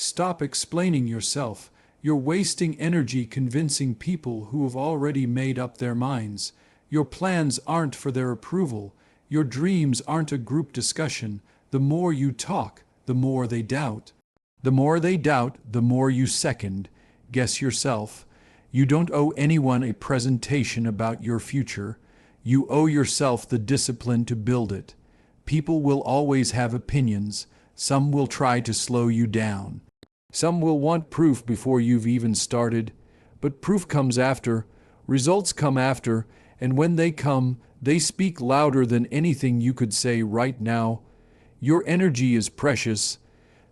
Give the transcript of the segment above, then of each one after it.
Stop explaining yourself. You're wasting energy convincing people who have already made up their minds. Your plans aren't for their approval. Your dreams aren't a group discussion. The more you talk, the more they doubt. The more they doubt, the more you second guess yourself. You don't owe anyone a presentation about your future. You owe yourself the discipline to build it. People will always have opinions. Some will try to slow you down. Some will want proof before you've even started. But proof comes after, results come after, and when they come, they speak louder than anything you could say right now. Your energy is precious.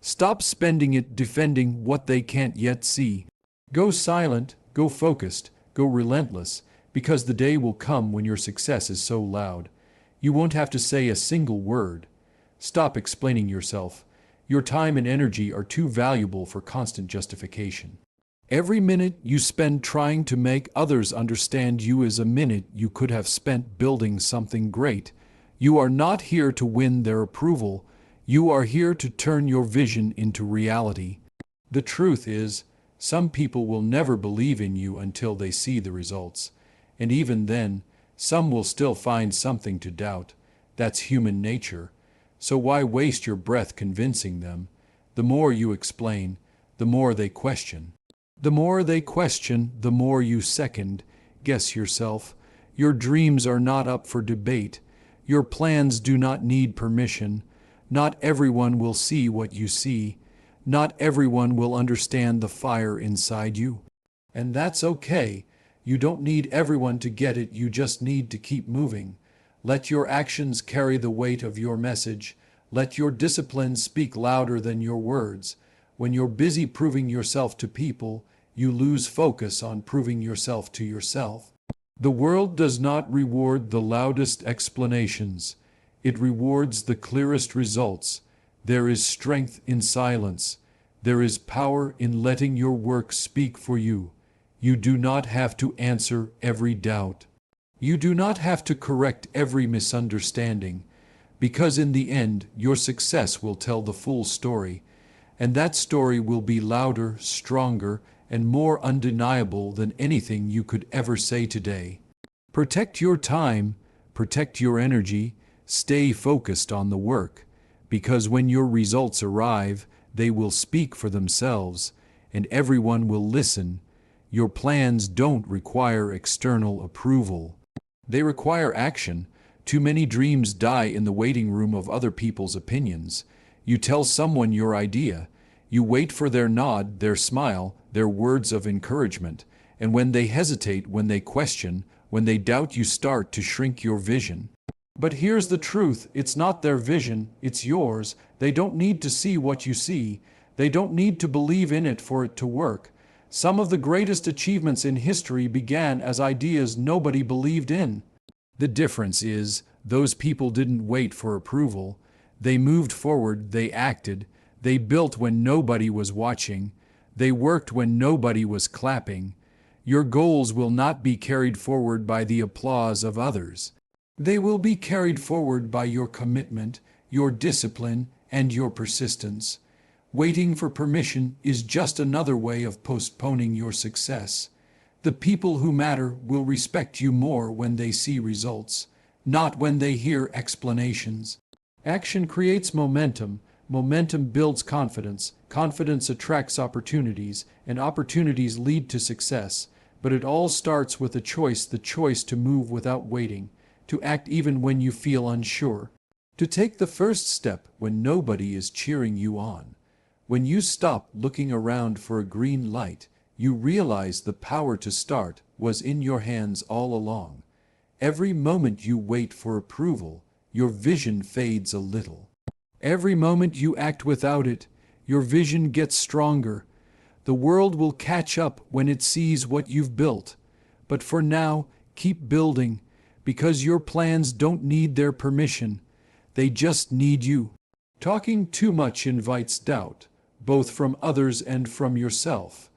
Stop spending it defending what they can't yet see. Go silent, go focused, go relentless, because the day will come when your success is so loud. You won't have to say a single word. Stop explaining yourself. Your time and energy are too valuable for constant justification. Every minute you spend trying to make others understand you is a minute you could have spent building something great. You are not here to win their approval. You are here to turn your vision into reality. The truth is, some people will never believe in you until they see the results. And even then, some will still find something to doubt. That's human nature. So why waste your breath convincing them? The more you explain, the more they question. The more they question, the more you second guess yourself. Your dreams are not up for debate. Your plans do not need permission. Not everyone will see what you see. Not everyone will understand the fire inside you. And that's okay. You don't need everyone to get it, you just need to keep moving. Let your actions carry the weight of your message. Let your discipline speak louder than your words. When you're busy proving yourself to people, you lose focus on proving yourself to yourself. The world does not reward the loudest explanations. It rewards the clearest results. There is strength in silence. There is power in letting your work speak for you. You do not have to answer every doubt. You do not have to correct every misunderstanding, because in the end, your success will tell the full story, and that story will be louder, stronger, and more undeniable than anything you could ever say today. Protect your time, protect your energy, stay focused on the work, because when your results arrive, they will speak for themselves, and everyone will listen. Your plans don't require external approval. They require action. Too many dreams die in the waiting room of other people's opinions. You tell someone your idea. You wait for their nod, their smile, their words of encouragement. And when they hesitate, when they question, when they doubt, you start to shrink your vision. But here's the truth. It's not their vision, it's yours. They don't need to see what you see. They don't need to believe in it for it to work. Some of the greatest achievements in history began as ideas nobody believed in. The difference is, those people didn't wait for approval. They moved forward, they acted, they built when nobody was watching, they worked when nobody was clapping. Your goals will not be carried forward by the applause of others. They will be carried forward by your commitment, your discipline, and your persistence. Waiting for permission is just another way of postponing your success. The people who matter will respect you more when they see results, not when they hear explanations. Action creates momentum. Momentum builds confidence. Confidence attracts opportunities, and opportunities lead to success. But it all starts with a choice, the choice to move without waiting, to act even when you feel unsure, to take the first step when nobody is cheering you on. When you stop looking around for a green light, you realize the power to start was in your hands all along. Every moment you wait for approval, your vision fades a little. Every moment you act without it, your vision gets stronger. The world will catch up when it sees what you've built. But for now, keep building, because your plans don't need their permission. They just need you. Talking too much invites doubt, both from others and from yourself.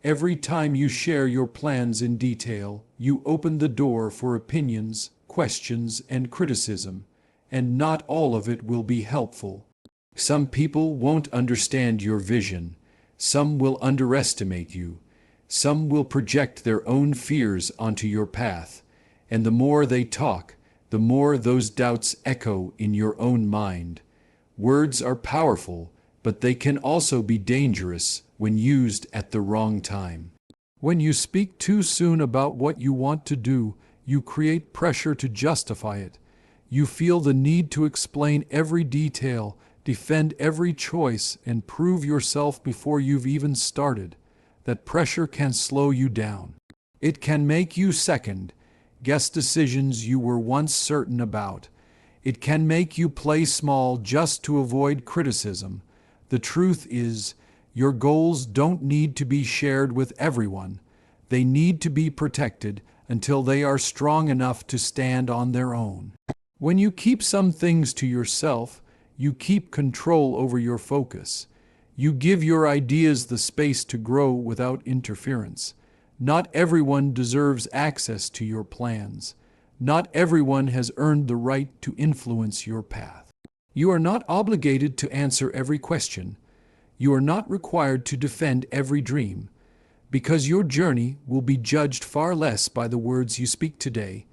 Every time you share your plans in detail, you open the door for opinions, questions, and criticism, and not all of it will be helpful. Some people won't understand your vision. Some will underestimate you. Some will project their own fears onto your path. And the more they talk, the more those doubts echo in your own mind. Words are powerful, but they can also be dangerous when used at the wrong time. When you speak too soon about what you want to do, you create pressure to justify it. You feel the need to explain every detail, defend every choice, and prove yourself before you've even started. That pressure can slow you down. It can make you second-guess decisions you were once certain about. It can make you play small just to avoid criticism. The truth is, your goals don't need to be shared with everyone. They need to be protected until they are strong enough to stand on their own. When you keep some things to yourself, you keep control over your focus. You give your ideas the space to grow without interference. Not everyone deserves access to your plans. Not everyone has earned the right to influence your path. You are not obligated to answer every question. You are not required to defend every dream, because your journey will be judged far less by the words you speak today,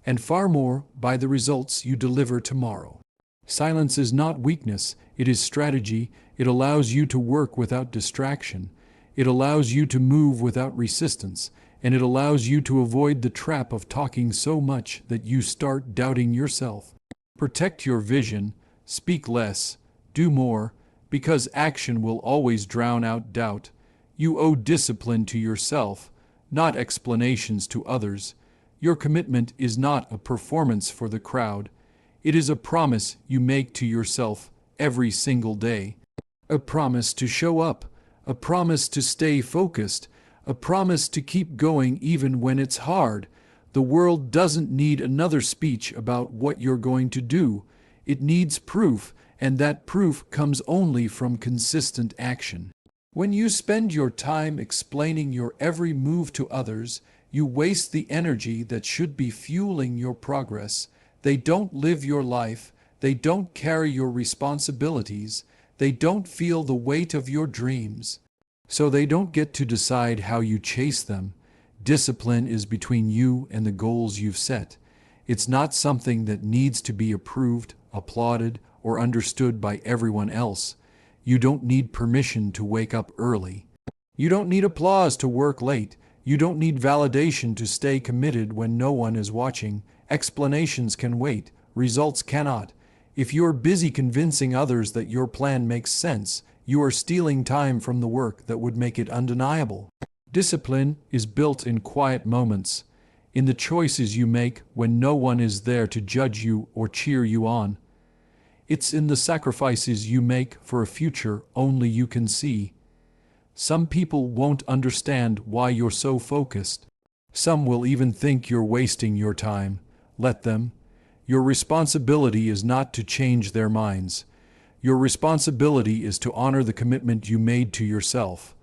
and far more by the results you deliver tomorrow. Silence is not weakness, it is strategy. It allows you to work without distraction. It allows you to move without resistance, and it allows you to avoid the trap of talking so much that you start doubting yourself. Protect your vision, speak less, do more, because action will always drown out doubt. You owe discipline to yourself, not explanations to others. Your commitment is not a performance for the crowd. It is a promise you make to yourself every single day. A promise to show up, a promise to stay focused, a promise to keep going even when it's hard. The world doesn't need another speech about what you're going to do. It needs proof, and that proof comes only from consistent action. When you spend your time explaining your every move to others, you waste the energy that should be fueling your progress. They don't live your life. They don't carry your responsibilities. They don't feel the weight of your dreams. So they don't get to decide how you chase them. Discipline is between you and the goals you've set. It's not something that needs to be approved, applauded, or understood by everyone else. You don't need permission to wake up early. You don't need applause to work late. You don't need validation to stay committed when no one is watching. Explanations can wait. Results cannot. If you're busy convincing others that your plan makes sense, you are stealing time from the work that would make it undeniable. Discipline is built in quiet moments, in the choices you make when no one is there to judge you or cheer you on. It's in the sacrifices you make for a future only you can see. Some people won't understand why you're so focused. Some will even think you're wasting your time. Let them. Your responsibility is not to change their minds. Your responsibility is to honor the commitment you made to yourself,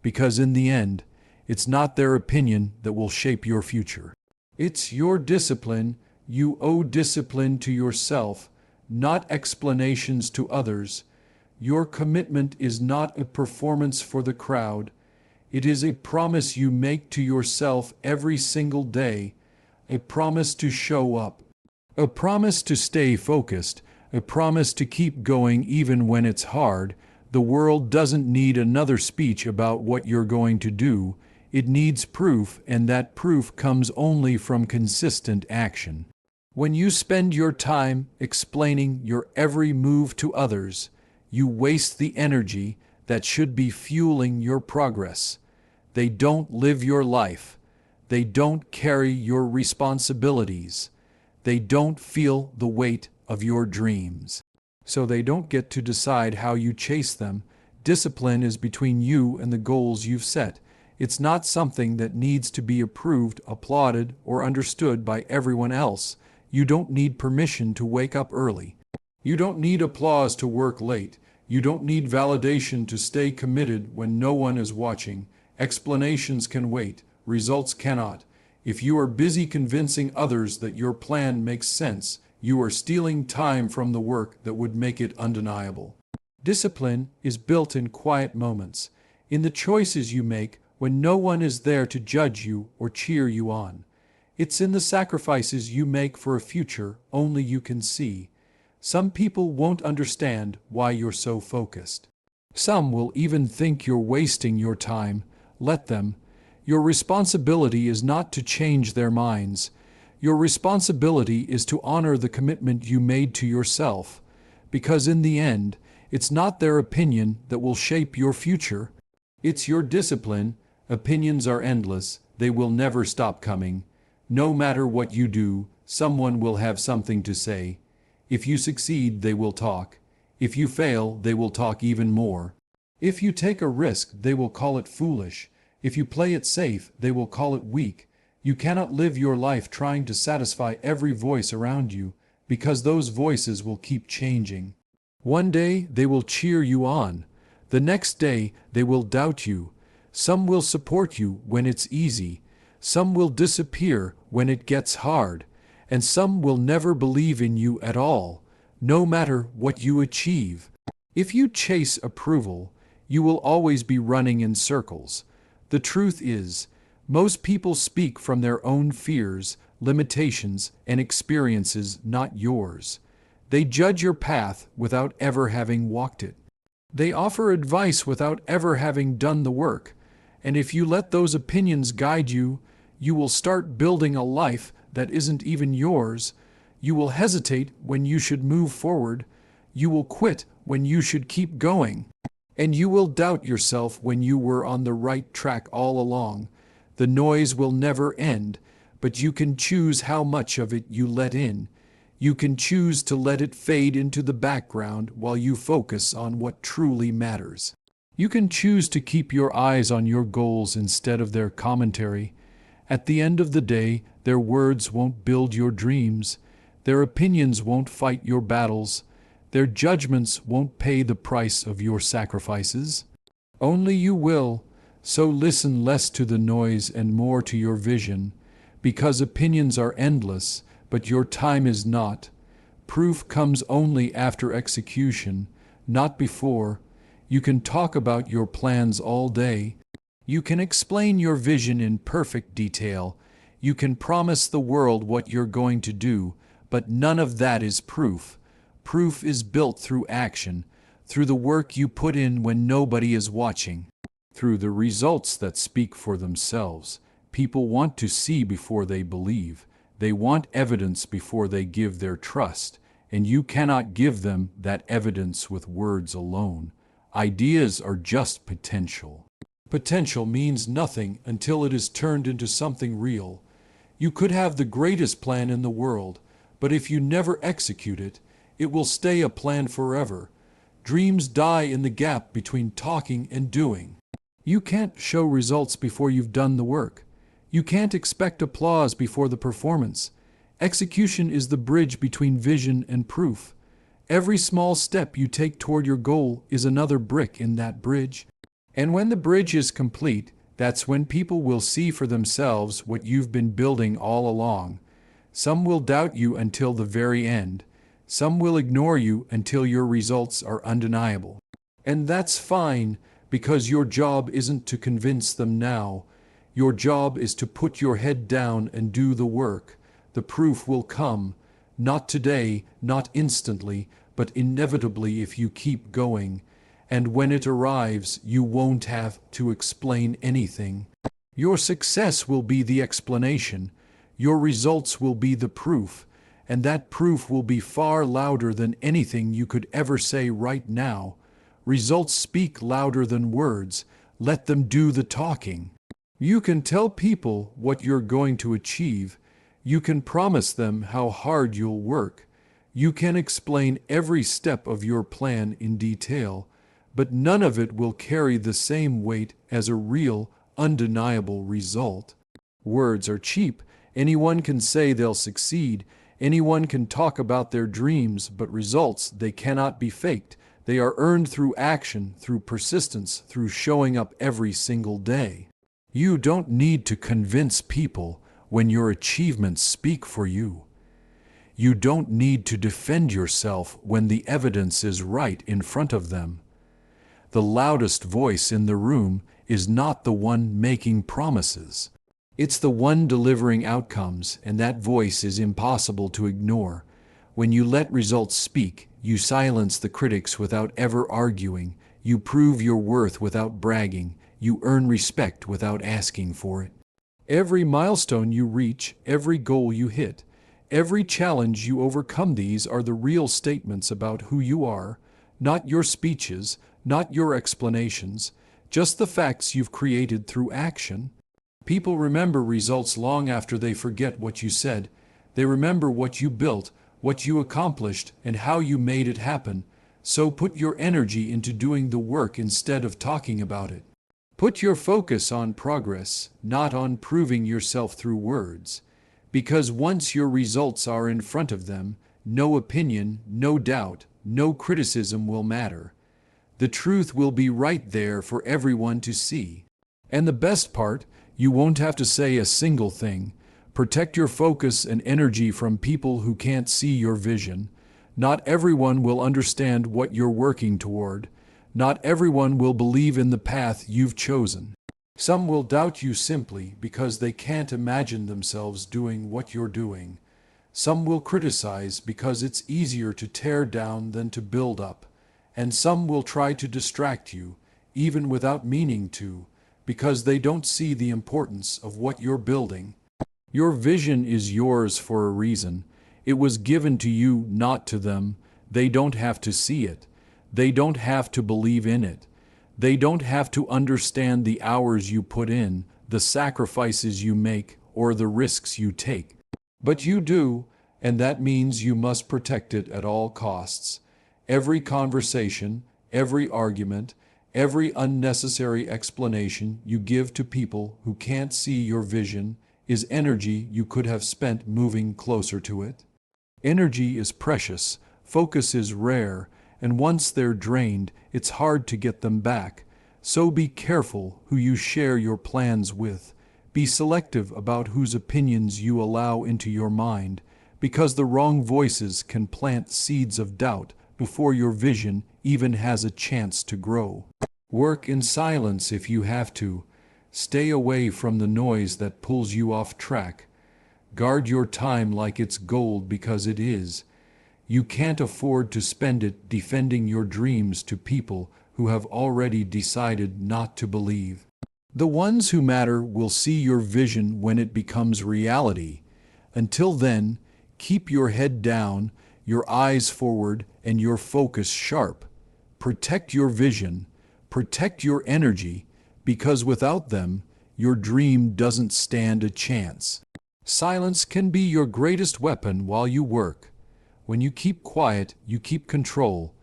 because in the end, it's not their opinion that will shape your future. It's your discipline. You owe discipline to yourself, not explanations to others. Your commitment is not a performance for the crowd. It is a promise you make to yourself every single day, a promise to show up, a promise to stay focused, a promise to keep going even when it's hard. The world doesn't need another speech about what you're going to do. It needs proof, and that proof comes only from consistent action. When you spend your time explaining your every move to others, you waste the energy that should be fueling your progress. They don't live your life. They don't carry your responsibilities. They don't feel the weight of your dreams. So they don't get to decide how you chase them. Discipline is between you and the goals you've set. It's not something that needs to be approved, applauded, or understood by everyone else. You don't need permission to wake up early. You don't need applause to work late. You don't need validation to stay committed when no one is watching. Explanations can wait. Results cannot. If you are busy convincing others that your plan makes sense, you are stealing time from the work that would make it undeniable. Discipline is built in quiet moments, in the choices you make when no one is there to judge you or cheer you on. It's in the sacrifices you make for a future only you can see. Some people won't understand why you're so focused. Some will even think you're wasting your time. Let them. Your responsibility is not to change their minds. Your responsibility is to honor the commitment you made to yourself, because in the end, it's not their opinion that will shape your future. It's your discipline. Opinions are endless. They will never stop coming. No matter what you do, someone will have something to say. If you succeed, they will talk. If you fail, they will talk even more. If you take a risk, they will call it foolish. If you play it safe, they will call it weak. You cannot live your life trying to satisfy every voice around you, because those voices will keep changing. One day they will cheer you on. The next day they will doubt you. Some will support you when it's easy. Some will disappear when it gets hard. And some will never believe in you at all, no matter what you achieve. If you chase approval, you will always be running in circles. The truth is, most people speak from their own fears, limitations, and experiences, not yours. They judge your path without ever having walked it. They offer advice without ever having done the work. And if you let those opinions guide you, you will start building a life that isn't even yours. You will hesitate when you should move forward. You will quit when you should keep going. And you will doubt yourself when you were on the right track all along. The noise will never end, but you can choose how much of it you let in. You can choose to let it fade into the background while you focus on what truly matters. You can choose to keep your eyes on your goals instead of their commentary. At the end of the day, their words won't build your dreams. Their opinions won't fight your battles. Their judgments won't pay the price of your sacrifices. Only you will. So listen less to the noise and more to your vision, because opinions are endless, but your time is not. Proof comes only after execution, not before. You can talk about your plans all day. You can explain your vision in perfect detail. You can promise the world what you're going to do, but none of that is proof. Proof is built through action, through the work you put in when nobody is watching, through the results that speak for themselves. People want to see before they believe. They want evidence before they give their trust, and you cannot give them that evidence with words alone. Ideas are just potential. Potential means nothing until it is turned into something real. You could have the greatest plan in the world, but if you never execute it, it will stay a plan forever. Dreams die in the gap between talking and doing. You can't show results before you've done the work. You can't expect applause before the performance. Execution is the bridge between vision and proof. Every small step you take toward your goal is another brick in that bridge. And when the bridge is complete, that's when people will see for themselves what you've been building all along. Some will doubt you until the very end. Some will ignore you until your results are undeniable. And that's fine, because your job isn't to convince them now. Your job is to put your head down and do the work. The proof will come, not today, not instantly, but inevitably if you keep going. And when it arrives, you won't have to explain anything. Your success will be the explanation. Your results will be the proof. And that proof will be far louder than anything you could ever say right now. Results speak louder than words. Let them do the talking. You can tell people what you're going to achieve. You can promise them how hard you'll work. You can explain every step of your plan in detail, but none of it will carry the same weight as a real, undeniable result. Words are cheap. Anyone can say they'll succeed. Anyone can talk about their dreams, but results, they cannot be faked. They are earned through action, through persistence, through showing up every single day. You don't need to convince people when your achievements speak for you. You don't need to defend yourself when the evidence is right in front of them. The loudest voice in the room is not the one making promises. It's the one delivering outcomes, and that voice is impossible to ignore. When you let results speak, you silence the critics without ever arguing, you prove your worth without bragging, you earn respect without asking for it. Every milestone you reach, every goal you hit, every challenge you overcome, these are the real statements about who you are, not your speeches, not your explanations, just the facts you've created through action. People remember results long after they forget what you said. They remember what you built, what you accomplished, and how you made it happen. So put your energy into doing the work instead of talking about it. Put your focus on progress, not on proving yourself through words. Because once your results are in front of them, no opinion, no doubt, no criticism will matter. The truth will be right there for everyone to see. And the best part, you won't have to say a single thing. Protect your focus and energy from people who can't see your vision. Not everyone will understand what you're working toward. Not everyone will believe in the path you've chosen. Some will doubt you simply because they can't imagine themselves doing what you're doing. Some will criticize because it's easier to tear down than to build up. And some will try to distract you, even without meaning to, because they don't see the importance of what you're building. Your vision is yours for a reason. It was given to you, not to them. They don't have to see it. They don't have to believe in it. They don't have to understand the hours you put in, the sacrifices you make, or the risks you take. But you do, and that means you must protect it at all costs. Every conversation, every argument, every unnecessary explanation you give to people who can't see your vision is energy you could have spent moving closer to it. Energy is precious, focus is rare, and once they're drained, it's hard to get them back. So be careful who you share your plans with. Be selective about whose opinions you allow into your mind, because the wrong voices can plant seeds of doubt before your vision even has a chance to grow. Work in silence if you have to. Stay away from the noise that pulls you off track. Guard your time like it's gold, because it is. You can't afford to spend it defending your dreams to people who have already decided not to believe. The ones who matter will see your vision when it becomes reality. Until then, keep your head down, your eyes forward, and your focus sharp. Protect your vision, protect your energy, because without them, your dream doesn't stand a chance. Silence can be your greatest weapon while you work. When you keep quiet, you keep control.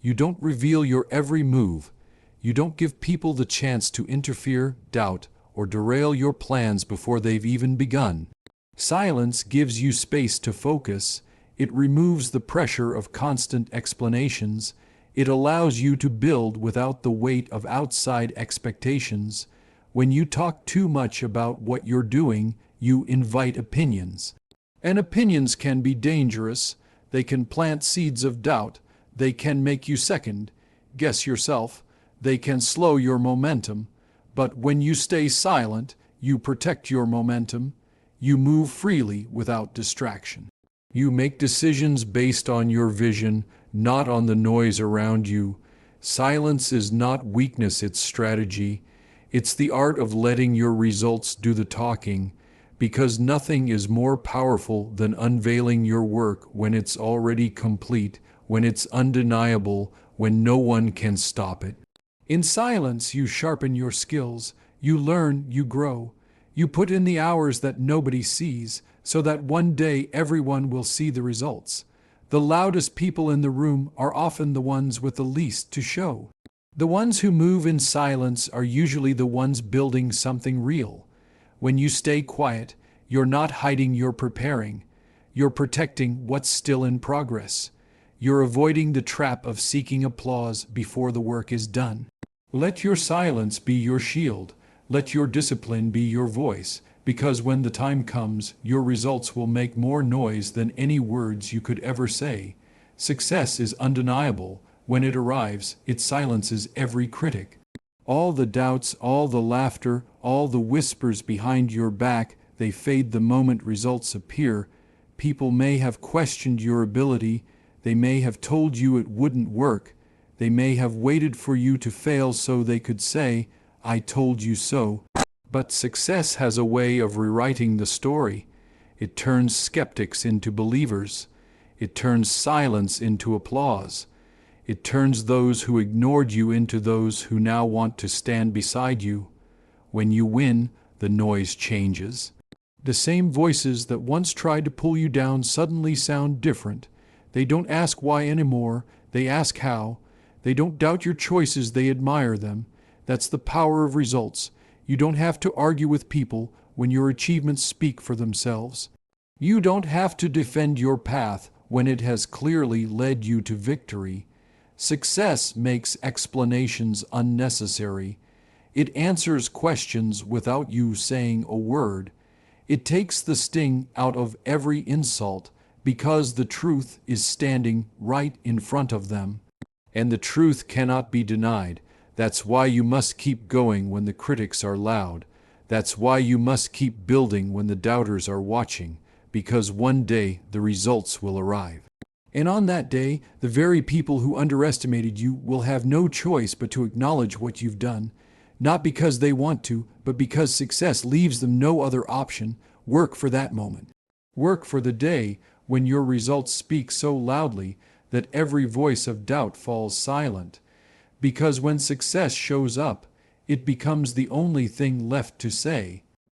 You don't reveal your every move. You don't give people the chance to interfere, doubt, or derail your plans before they've even begun. Silence gives you space to focus. It removes the pressure of constant explanations. It allows you to build without the weight of outside expectations. When you talk too much about what you're doing, you invite opinions. And opinions can be dangerous. They can plant seeds of doubt. They can make you second guess yourself. They can slow your momentum. But when you stay silent, you protect your momentum. You move freely without distraction. You make decisions based on your vision, not on the noise around you. Silence is not weakness, it's strategy. It's the art of letting your results do the talking, because nothing is more powerful than unveiling your work when it's already complete, when it's undeniable, when no one can stop it. In silence, you sharpen your skills, you learn, you grow. You put in the hours that nobody sees, so that one day everyone will see the results. The loudest people in the room are often the ones with the least to show. The ones who move in silence are usually the ones building something real. When you stay quiet, you're not hiding, you're preparing. You're protecting what's still in progress. You're avoiding the trap of seeking applause before the work is done. Let your silence be your shield. Let your discipline be your voice, because when the time comes, your results will make more noise than any words you could ever say. Success is undeniable, When it arrives, it silences every critic. All the doubts, all the laughter, all the whispers behind your back, they fade the moment results appear. People may have questioned your ability, they may have told you it wouldn't work, they may have waited for you to fail so they could say, "I told you so." But success has a way of rewriting the story. It turns skeptics into believers. It turns silence into applause. It turns those who ignored you into those who now want to stand beside you. When you win, the noise changes. The same voices that once tried to pull you down suddenly sound different. They don't ask why anymore, they ask how. They don't doubt your choices, they admire them. That's the power of results. You don't have to argue with people when your achievements speak for themselves. You don't have to defend your path when it has clearly led you to victory. Success makes explanations unnecessary. It answers questions without you saying a word. It takes the sting out of every insult because the truth is standing right in front of them. And the truth cannot be denied. That's why you must keep going when the critics are loud. That's why you must keep building when the doubters are watching, because one day the results will arrive. And on that day, the very people who underestimated you will have no choice but to acknowledge what you've done, not because they want to, but because success leaves them no other option. Work for that moment. Work for the day when your results speak so loudly that every voice of doubt falls silent. Because when success shows up, it becomes the only thing left to say.